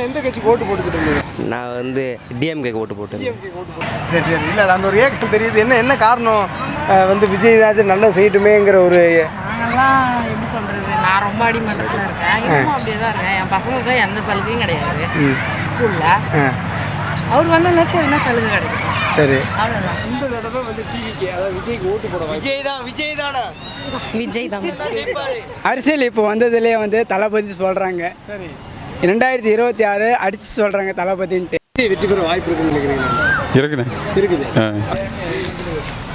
எந்த கட்சிக்கு ஓட்டு போட்டுக்கிட்டு? நான் வந்து டிஎம்கேக்கு ஓட்டு போட்டேன். சரி சரி. இல்லை அந்த ஒரு ஏக்கம் தெரியுது. என்ன காரணம் வந்து விஜய் ஏதாச்சும் நல்லா செய்யட்டுமேங்கிற ஒரு நாங்கள்லாம் எப்படி சொல்கிறது, நான் ரொம்ப அடிமட்டத்தில் இருக்கேன். இன்னும் அப்படியே தான் இருக்கேன். என் பசங்களுக்கு எந்த சலுகையும் கிடையாது ஸ்கூலில். அவர் வந்தாச்சும் என்ன சலுகை கிடைக்கும். சரி, அவ்வளோதான். இந்த தடவை வந்து டிவிக்கு அதாவது விஜய்க்கு ஓட்டு போட விஜய் தான். அரசியல் இப்போ வந்ததுலேயே வந்து தளபதி சொல்கிறாங்க. சரி, 2026 அடித்து சொல்கிறாங்க தளபதின்ட்டு. விஜய் வெற்றி பெற வாய்ப்பு இருக்குன்னு நினைக்கிறீங்க? இருக்குண்ணே. இருக்குது.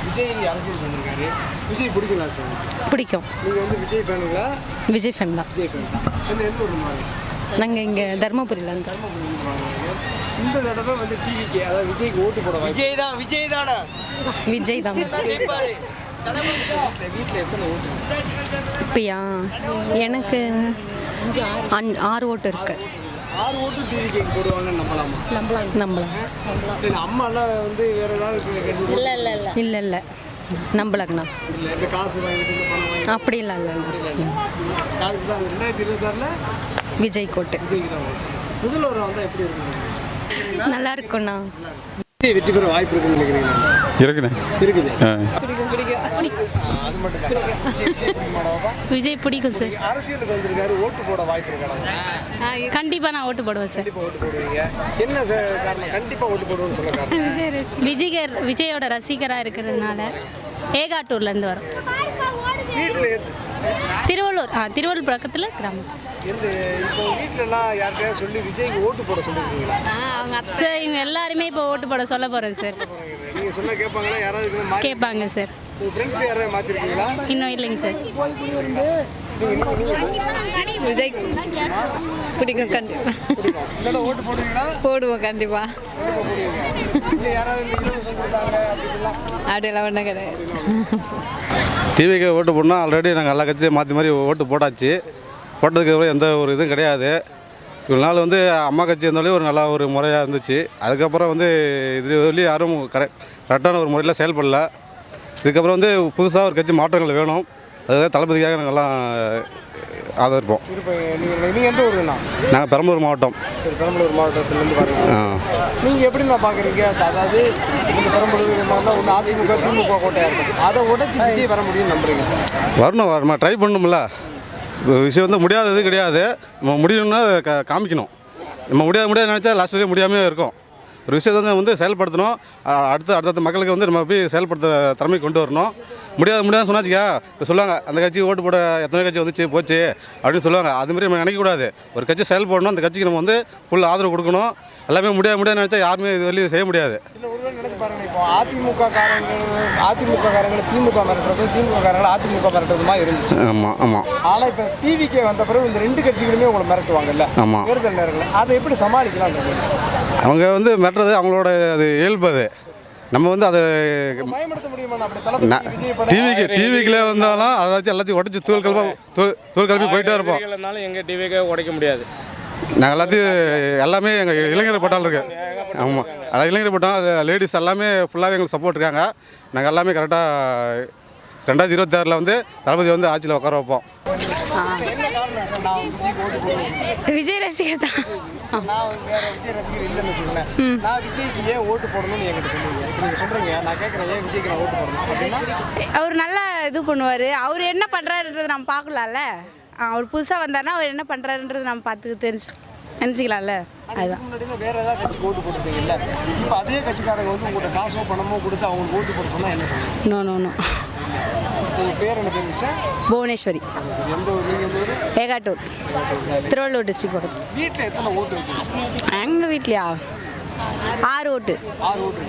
விஜய் அரசியல் பண்ணிருக்காரு. விஜய் பிடிக்கும் லாஸ்ட் பிடிக்கும். நீங்கள் வந்து விஜய் ஃபேனுங்களா? விஜய் ஃபேன் தான். விஜய் ஃபேன் தான். எந்த ஊர் மாதிரி? நாங்கள் இங்கே தருமபுரியில் இருக்கோம். இந்த தடவை வந்து டிவிக்கு அதாவது விஜய்க்கு ஓட்டு போட வாய்ப்பு விஜய் தான். வீட்டில் எத்தனை ஓட்டு? இப்பயா எனக்கு 6 ஓட்டு இருக்கு. 6 ஓட்டு டிவிக்கு போடுவாங்கன்னு நம்பலாமா? நம்பலாம். அம்மாலாம் வந்து வேற ஏதாவது இல்லை நம்பலங்கண்ணா. இல்லை இந்த காசு வாங்கிட்டு இந்த பணம் வாங்கிட்டு அப்படிலாம் இல்லை. அதுக்கு தான் 2026 விஜய் கோட்டு விஜய்க்கு தான் ஓட்டு. முதல்வர் வந்தால் எப்படி இருக்குங்க? நல்லா இருக்குண்ணா. விஜய் வெற்றி பெற வாய்ப்பு இருக்குன்னு நினைக்கிறீங்க? இருக்குண்ணே. இருக்குது. பிடிக்கும். அது மட்டும் தான். விஜய் பிடிக்கும் சார். அரசியலுக்கு வந்திருக்காரு, ஓட்டு போட வாய்ப்பு இருக்காங்க? கண்டிப்பாக நான் ஓட்டு போடுவேன் சார். கண்டிப்பாக ஓட்டு போடுவீங்க. என்ன காரணம் கண்டிப்பாக ஓட்டு போடுவோம்னு சொல்ல காரணம்? விஜயோட ரசிகராக இருக்கிறதுனால. ஏகாட்டூர்லேருந்து வரோம். வீட்டில் திருவள்ளூர் பக்கத்தில் கிராமம். இப்போ வீட்டிலலாம் யார்கிட்டயாவது சொல்லி விஜய்க்கு ஓட்டு போட சொல்லியிருக்கீங்களா? அவங்க சார் இவங்க எல்லாருமே இப்போ ஓட்டு போட சொல்ல போகிறேன் சார். நீங்கள் சொன்னா கேட்பாங்களா? யாராவது கேட்பாங்க சார். ஃப்ரெண்ட்ஸ் யாராவது மாற்றிருக்கீங்களா? இன்னும் இல்லைங்க சார். விஜய் பிடிக்கும். கண்டிப்பாக ஓட்டு போடுவீங்களா? போடுவோம் கண்டிப்பாக. இல்லை யாராவது இந்த இலவசம் கொடுத்தாங்க அப்படிலாம்? அப்படியெல்லாம் ஒன்றும் கிடையாது. டிவிக்கு ஓட்டு போடணும். ஆல்ரெடி நாங்கள் எல்லா கட்சியும் மாற்றி மாதிரி ஓட்டு போட்டாச்சு. போட்டதுக்கு அப்புறம் எந்த ஒரு இதுவும் கிடையாது. இவ்வளோ நாள் வந்து அம்மா கட்சி இருந்தாலே ஒரு நல்லா ஒரு முறையாக இருந்துச்சு. அதுக்கப்புறம் வந்து இது யாரும் கரெக்டான ஒரு முறையில் செயல்படல. இதுக்கப்புறம் வந்து புதுசாக ஒரு கட்சி மாற்றங்கள் வேணும். அதுதான் தளபதிக்காக நாங்கள்லாம் ஆதரிப்போம். நீங்கள் எந்த ஊருண்ணா? நாங்கள் பெரம்பலூர் மாவட்டம். சரி, பெரம்பலூர் மாவட்டத்துலேருந்து வரீங்க. நீங்கள் எப்படி நான் பார்க்குறீங்க? அதாவது இந்த பெரம்பலூர் மாதிரிலாம் ஒன்று அதிமுக திமுக கோட்டையாக இருக்கும். அதை உடச்சி விஜய் வர முடியும்னு நம்புறீங்க? வரணும் ட்ரை பண்ணணும்ல. விஷயம் வந்து முடியாதது கிடையாது. நம்ம முடியணும்னா காமிக்கணும். நம்ம முடியாது நினச்சா லாஸ்ட் வரையும் முடியாமல் இருக்கும். ஒரு விஷயத்தை வந்து செயல்படுத்தணும். அடுத்த மக்களுக்கு வந்து நம்ம போய் செயல்படுத்த திறமை கொண்டு வரணும். முடியாதுன்னு சொன்னாச்சுக்கா இப்போ சொல்லுவாங்க அந்த கட்சி ஓட்டு போட எத்தனை கட்சி வந்துச்சு போச்சு அப்படின்னு சொல்லுவாங்க. அதுமாரி நம்ம நினைக்கக்கூடாது. ஒரு கட்சி செயல்படணும். அந்த கட்சிக்கு நம்ம வந்து ஃபுல் ஆதரவு கொடுக்கணும். எல்லாமே முடியாது நினச்சா யாருமே இது வரையும் செய்ய முடியாது. இல்லை ஒருவேளை நினைச்சு பாருங்க, இப்போ அதிமுக காரங்களை திமுக மிரட்டுறதும் திமுக காரங்களை அதிமுக மிரட்டுறதுமா இருந்துச்சு. ஆமாம். ஆனால் இப்போ டிவிக்கே வந்த பிறகு இந்த 2 கட்சிகளுமே உங்களை மிரட்டுவாங்கல்ல தேர்தல் நேரங்கள். அதை எப்படி சமாளிக்கலாம்? அவங்க வந்து மிரட்டுறது அவங்களோட அது இயல்பு. அது நம்ம வந்து அதை பயன்படுத்த முடியுமா? டிவிக்குள்ளே வந்தாலும் அதாச்சும் எல்லாத்தையும் உடச்சி தூள் கலப்பி போயிட்டே இருப்போம். எங்கள் டிவிக்கே உடைக்க முடியாது. நாங்கள் எல்லாமே எங்கள் இளைஞர் பட்டால் இருக்குது. ஆமாம், அதாவது இளைஞர் பட்டம் லேடிஸ் எல்லாமே ஃபுல்லாகவே எங்களுக்கு சப்போர்ட் இருக்காங்க. நாங்கள் எல்லாமே கரெக்டாக 2026 வந்து தளபதி வந்து ஆட்சியில் உட்கார வைப்போம். விஜய் ரசிகர் தான். விஜய் ரசிகர் இல்லைன்னு வச்சுக்கோங்களேன். நான் விஜய்க்கு ஏன் ஓட்டு போடணும்னு என்கிட்ட சொல்லுவீங்க. நீங்கள் சொல்கிறீங்க, நான் கேட்குறேன் ஏன் விஜய்க்கு நான் ஓட்டு போடணும் அப்படின்னா? அவர் நல்லா இது பண்ணுவார். அவர் என்ன பண்ணுறாருன்றது நம்ம பார்க்கலாம்ல. அவர் புதுசாக வந்தார்னா அவர் என்ன பண்ணுறாருன்றது நம்ம பார்த்து தெரிஞ்சுக்கலாம்ல. அதுதான். முன்னாடி வேறு ஏதாவது கட்சிக்கு ஓட்டு போட்டுருக்கீங்கல்ல, இப்போ அதே கட்சிக்காரங்க வந்து உங்கள்கிட்ட காசோ பணமோ கொடுத்து அவங்களுக்கு ஓட்டு போட சொன்னால் என்ன சொல்லுங்கள்? நோ. உங்கள் பேர் என்ன பேர்? புவனேஸ்வரி. எந்த ஊர்? நீங்கள் எந்த ஊர்? ஏகாட்டூர், திருவள்ளூர் டிஸ்ட்ரிக்ட் போகிறது. வீட்டில் எத்தனை ஓட்டு இருக்குது? எங்கள் வீட்லையா 6 ஓட்டு. 6 ஓட்டு.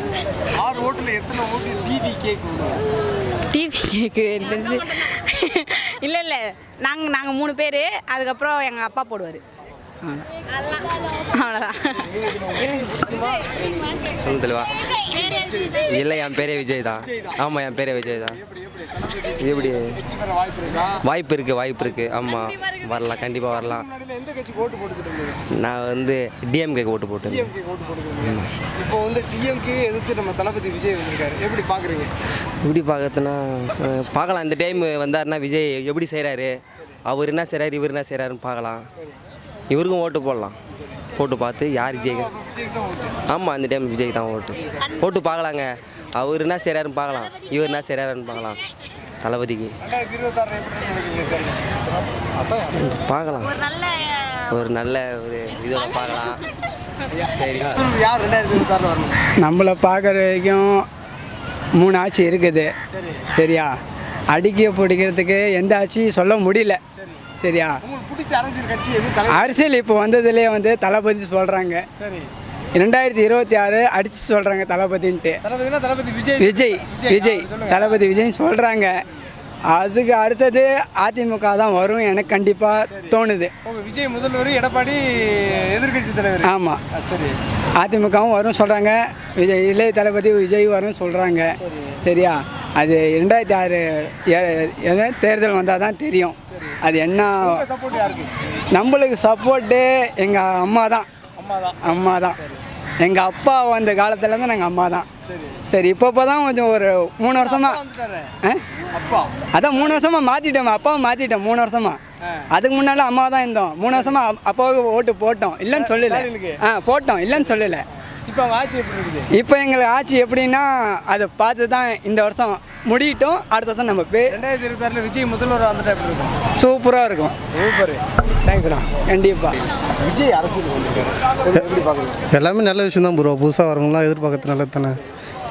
6 ஓட்டில் எத்தனை ஓட்டு டிவி கேக்கு? டிவி கேக்கு தெரிஞ்சு இல்லை நாங்கள் 3 பேர். அதுக்கப்புறம் எங்கள் அப்பா போடுவார். அவ்வளோதான். இல்லை, என் பேரே விஜய் தான். ஆமாம், என் பேரே விஜய் தான். எப்படி வாய்ப்பு இருக்குது. ஆமாம், வரலாம், கண்டிப்பாக வரலாம். நான் வந்து டிஎம்கேக்கு ஓட்டு போட்டேன். இப்போ வந்து டிஎம்கே எதிர்த்து நம்ம தளபதி விஜய் வந்திருக்காரு. எப்படி பார்க்குறீங்க? எப்படி பார்க்கறதுனா பார்க்கலாம். இந்த டைம் வந்தாருன்னா விஜய் எப்படி செய்கிறாரு, அவர் என்ன செய்கிறாரு, இவர் என்ன செய்கிறாருன்னு பார்க்கலாம். இவருக்கும் ஓட்டு போடலாம். போட்டு பார்த்து யார் ஜெயிக்க. விஜய்க்கு தான் ஓட்டு. ஆமாம், இந்த டைம் விஜய்க்கு தான் போட்டு பார்க்கலாங்க. அவர் என்ன செய்கிறாருன்னு பார்க்கலாம், இவர் என்ன செய்கிறாருன்னு பார்க்கலாம். தளபதிக்கு 2026 எப்படி நினைக்கிறீங்க? அதான் பார்க்கலாம், ஒரு நல்ல ஒரு இதில் பார்க்கலாம். சரிங்களா? யார் 2026 வரணும்? நம்மளை பார்க்குற வரைக்கும் 3 ஆட்சி இருக்குது. சரியா, அடிக்க பிடிக்கிறதுக்கு எந்த ஆட்சி சொல்ல முடியல. சரியா, உங்களுக்கு பிடிச்ச அரசியல் கட்சி எது? தலைவர். அரசியல் இப்போ வந்ததுலேயே வந்து தளபதி சொல்கிறாங்க. சரி, 2026 அடித்து சொல்கிறாங்க தளபதின்ட்டு. தளபதினா தளபதி விஜய். விஜய் விஜய் தளபதி விஜய்ன்னு சொல்கிறாங்க. அதுக்கு அடுத்தது அதிமுக தான் வரும் எனக்கு கண்டிப்பாக தோணுது. உங்க விஜய் முதல்வர், எடப்பாடி எதிர்க்கட்சி தலைவர். ஆமாம், சரி, அதிமுகவும் வரும் சொல்கிறாங்க, விஜய் இளைய தளபதி விஜய் வரும் சொல்கிறாங்க. சரியா, அது 2006 தேர்தல் வந்தால் தான் தெரியும் அது என்ன. சப்போர்ட் யாருக்கு? நம்மளுக்கு சப்போர்ட்டு எங்கள் அம்மா தான். அம்மா தான். எங்கள் அப்பா வந்த காலத்துலேருந்து நாங்கள் அம்மா தான். சரி, இப்போ தான் கொஞ்சம் ஒரு 3 வருஷமாக அப்பா அதான் 3 வருஷமாக மாற்றிட்டோம். அப்பாவை மாற்றிட்டோம் 3 வருஷமாக. அதுக்கு முன்னாடி அம்மா தான் இருந்தோம். 3 வருஷமாக அப்பாவுக்கு ஓட்டு போட்டோம், இல்லைன்னு சொல்லலை. போட்டோம், இல்லைன்னு சொல்லலை. இப்போ அவங்க ஆட்சி எப்படி இருக்குது? இப்போ எங்களுக்கு ஆட்சி எப்படின்னா அதை பார்த்து தான் இந்த வருஷம் முடியட்டும். அடுத்த வருஷம் நம்ம 2026 விஜய் முதல்வர் வந்துட்டா எப்படி இருக்கும்? சூப்பராக இருக்கும். சூப்பர், தேங்க்ஸ்ண்ணா. கண்டிப்பாக விஜய் அரசியல் வந்துருக்காரு, எப்படி பார்க்குறீங்க? எல்லாமே நல்ல விஷயம் தான் ப்ரோ. புதுசாக வரவங்களாம் எதிர்பார்க்கறது நல்லது தானே.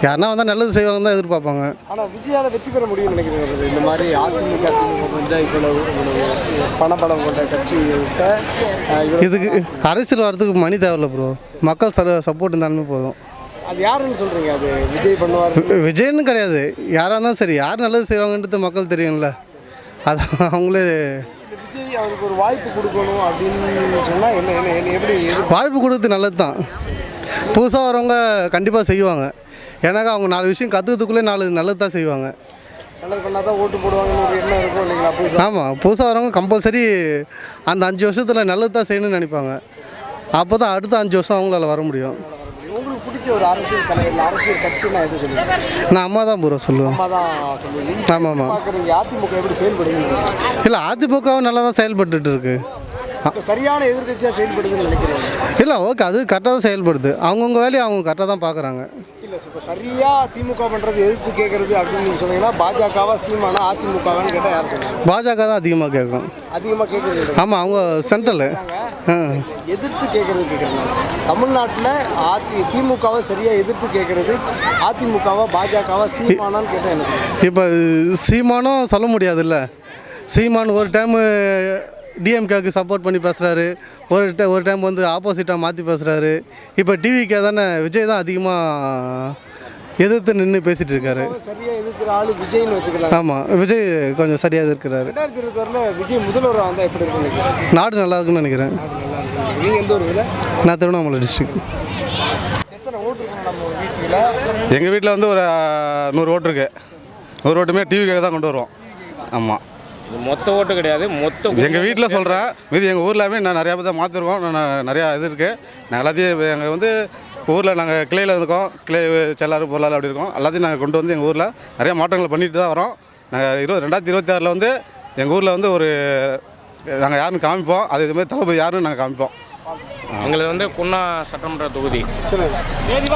யாருன்னா வந்தால் நல்லது செய்வாங்க தான் எதிர்பார்ப்பாங்க. ஆனால் விஜயால் வெற்றி பெற முடியும்னு நினைக்கிறீங்க? இந்த மாதிரி அதிமுக வந்து இவ்வளவு பணபலம் கொண்ட கட்சிகிட்ட இதுக்கு அரசியல் வரதுக்கு மணி தேவையில்ல ப்ரோ. மக்கள் சப்போர்ட் இருந்தாலுமே போதும். அது யாருன்னு சொல்கிறீங்க? அது விஜய் பண்ணுவார் விஜய்னு கிடையாது, யாராக இருந்தாலும் சரி, யார் நல்லது செய்வாங்கன்றது மக்கள் தெரியும்ல. அது அவங்களே விஜய் அவருக்கு ஒரு வாய்ப்பு கொடுக்கணும் அப்படின்னு சொன்னால் என்ன என்ன என்ன எப்படி வாய்ப்பு கொடுத்து நல்லது தான். புதுசாக வரவங்க கண்டிப்பாக செய்வாங்க. ஏன்னாக்கா அவங்க 4 விஷயம் கற்றுக்கிறதுக்குள்ளே 4 நல்லது தான் செய்வாங்க. நல்லது பண்ணால் தான் ஓட்டு போடுவாங்கன்னு ஒரு எண்ணம் இருக்கும் இல்லைங்களா? புதுசாக ஆமாம், புதுசாக வரவங்க கம்பல்சரி அந்த 5 வருஷத்தில் நல்லது தான் செய்யணும்னு நினைப்பாங்க. அப்போ தான் அடுத்த 5 வருஷம் அவங்களால வர முடியும். உங்களுக்கு பிடிச்ச ஒரு அரசியல் தலைவர், அரசியல் கட்சின்னா எது சொல்லுங்கள்? நான் அம்மா தான் ப்ரோ சொல்லுவேன். அம்மா தான் சொல்லுவீங்க. ஆமாம் ஆமாம். பார்க்குறீங்க அதிமுக எப்படி செயல்படுதுன்னு? இல்லை, அதிமுகவும் நல்லா தான் செயல்பட்டுட்டு இருக்கு. சரியான எதிர்கட்சியாக செயல்படுதுன்னு நினைக்கிறேன். இல்லை, ஓகே, அது கரெக்டாக தான் செயல்படுது. அவங்கவுங்க வேலையை அவங்க கரெக்டாக தான் பார்க்குறாங்க. இல்லை, இப்போ சரியாக திமுக பண்ணுறது எதிர்த்து கேட்குறது அப்படின்னு நீங்கள் சொன்னீங்கன்னா பாஜகவா சீமானா அதிமுகவான்னு கேட்டால் யார் சொல்லுவாங்க? பாஜக தான் அதிகமாக கேட்கும். அதிகமாக கேட்குறது. ஆமாம், அவங்க சென்ட்ரலு. எதிர்த்து கேட்குறாங்க. தமிழ்நாட்டில் திமுகவை சரியாக எதிர்த்து கேட்குறது அதிமுகவா பாஜகவா சீமானான்னு கேட்டால் என்ன சொல்லுவாங்க? இப்போ சீமானும் சொல்ல முடியாதுல்ல. சீமான் ஒரு டைமு டிஎம்கேக்கு சப்போர்ட் பண்ணி பேசுகிறாரு, ஒரு டைம் வந்து ஆப்போசிட்டாக மாற்றி பேசுகிறாரு. இப்போ டிவிக்கே தானே விஜய் தான் அதிகமாக எதிர்த்து நின்று பேசிகிட்டு இருக்காரு. சரியாக எதிர்க்கிற ஆள் விஜய்னு வச்சுக்கலாம். ஆமாம், விஜய் கொஞ்சம் சரியாக இருக்கிறாரு. 2026 விஜய் முதல்வர் வந்தால் எப்படி இருக்குன்னு நாடு நல்லா இருக்குன்னு நினைக்கிறேன். நீங்கள் எந்த ஒரு இதில்? நான் திருவண்ணாமலை டிஸ்ட்ரிக்ட். எத்தனை ஓட்டு இருக்கணும் நம்ம வீட்டில்? எங்கள் வீட்டில் வந்து ஒரு 100 ஓட்டு இருக்குது. 100 ஓட்டுமே டிவிக்காக தான் கொண்டு வருவோம். ஆமாம், இது மொத்த ஓட்டு கிடையாது, மொத்த எங்கள் வீட்டில் சொல்கிறேன். மீதி எங்கள் ஊர்லாமே நான் நிறையா பேர் தான் மாற்றிருக்கோம். நிறையா இது இருக்குது. நான் எல்லாத்தையும் எங்கள் வந்து ஊரில் நாங்கள் கிளையில் இருக்கோம். கிளை செல்லாறு பொருளால் அப்படி இருக்கோம். எல்லாத்தையும் நாங்கள் கொண்டு வந்து எங்கள் ஊரில் நிறையா மாற்றங்களை பண்ணிட்டு தான் வரோம். நாங்கள் 2026 வந்து எங்கள் ஊரில் வந்து ஒரு நாங்கள் யாருன்னு காமிப்போம். அது இதுமாதிரி தளபதி யாருன்னு நாங்கள் காமிப்போம். எங்களுக்கு வந்து குன்னா சட்டமன்ற தொகுதி,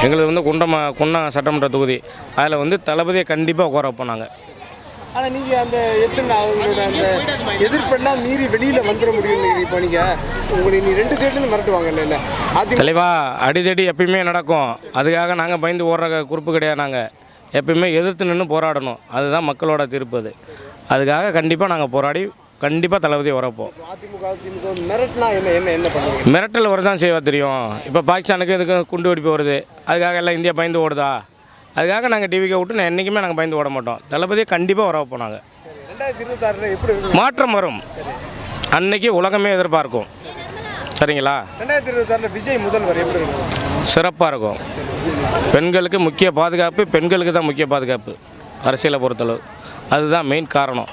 எங்களுக்கு வந்து குன்னா சட்டமன்ற தொகுதி. அதில் வந்து தளபதியை கண்டிப்பாக உட்கார வைப்போம் நாங்கள். ஆனால் நீங்கள் அந்த எத்தனை அவங்களோட அந்த எதிர்ப்பெல்லாம் மீறி வெளியில் வந்துட முடியும். இப்போ நீங்கள் உங்களை நீ 2 சைடுன்னு மிரட்டுவாங்கல்ல. இல்லை தெளிவா அடிதடி எப்பயுமே நடக்கும். அதுக்காக நாங்கள் பயந்து ஓடுற குறிப்பு கிடையாது. நாங்கள் எப்பயுமே எதிர்த்து நின்று போராடணும். அதுதான் மக்களோட தீர்ப்பு. அதுக்காக கண்டிப்பாக நாங்கள் போராடி கண்டிப்பாக தளபதியை வரப்போம். அதிமுக மிரட்டினா என்ன பண்ணுவோம்? மிரட்டல் வரதான் செய்வா தெரியும். இப்போ பாகிஸ்தானுக்கு இதுக்கு குண்டு வெடிப்பு வருது. அதுக்காக எல்லாம் இந்தியா பயந்து ஓடுதா? அதுக்காக நாங்கள் டிவிக்கை விட்டு என்றைக்குமே நாங்கள் பயந்து ஓட மாட்டோம். தளபதியை கண்டிப்பாக வர வைப்போம். நாங்கள் 2026 எப்படி மாற்றம் வரும் அன்னைக்கு உலகமே எதிர்பார்க்கும். சரிங்களா? 2026 விஜய் முதல்வர் எப்படி இருக்கும்? சிறப்பாக இருக்கும். பெண்களுக்கு முக்கிய பாதுகாப்பு, பெண்களுக்கு தான் முக்கிய பாதுகாப்பு அரசியலை பொறுத்தளவு. அதுதான் மெயின் காரணம்.